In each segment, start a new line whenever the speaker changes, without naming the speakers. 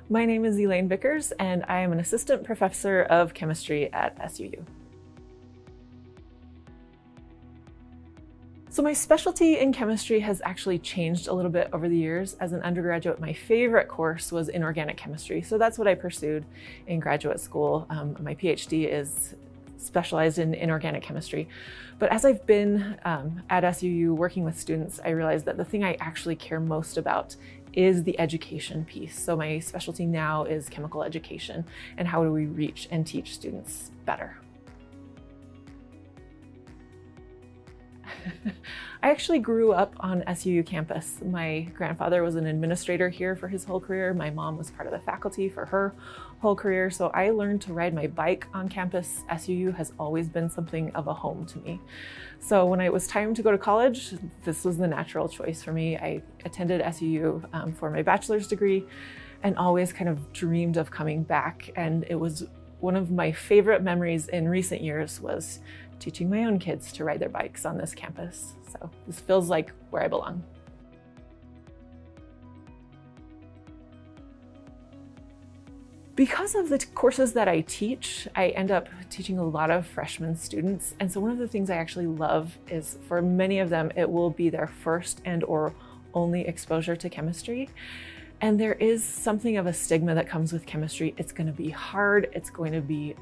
My name is Elaine Vickers, and I am an assistant professor of chemistry at SUU. So my specialty in chemistry has actually changed a little bit over the years. As an undergraduate, my favorite course was inorganic chemistry. So that's what I pursued in graduate school. My PhD is specialized in inorganic chemistry. But as I've been at SUU working with students, I realized that the thing I actually care most about is the education piece. So my specialty now is chemical education and how do we reach and teach students better. I actually grew up on SUU campus. My grandfather was an administrator here for his whole career. My mom was part of the faculty for her whole career. So I learned to ride my bike on campus. SUU has always been something of a home to me. So when it was time to go to college, this was the natural choice for me. I attended SUU for my bachelor's degree and always kind of dreamed of coming back. And it was one of my favorite memories in recent years was teaching my own kids to ride their bikes on this campus. So this feels like where I belong. Because of the courses that I teach, I end up teaching a lot of freshman students. And so one of the things I actually love is for many of them, it will be their first and or only exposure to chemistry. And there is something of a stigma that comes with chemistry. It's going to be hard. It's going to be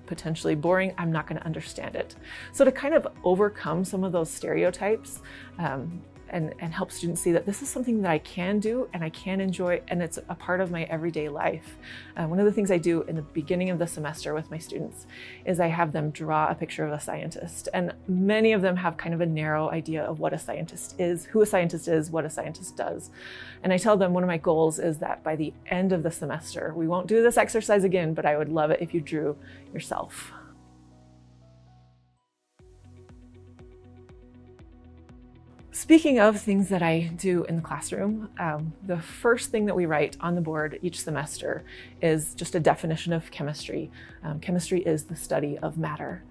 potentially boring. I'm not going to understand it. So to kind of overcome some of those stereotypes and help students see that this is something that I can do and I can enjoy and it's a part of my everyday life. One of the things I do in the beginning of the semester with my students is I have them draw a picture of a scientist, and many of them have kind of a narrow idea of what a scientist is, who a scientist is, what a scientist does. And I tell them one of my goals is that by the end of the semester, we won't do this exercise again, but I would love it if you drew yourself. Speaking of things that I do in the classroom, the first thing that we write on the board each semester is just a definition of chemistry. Chemistry is the study of matter.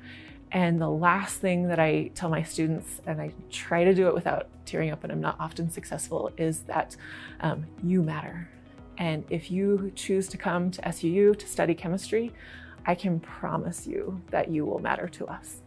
And the last thing that I tell my students, and I try to do it without tearing up and I'm not often successful, is that you matter. And if you choose to come to SUU to study chemistry, I can promise you that you will matter to us.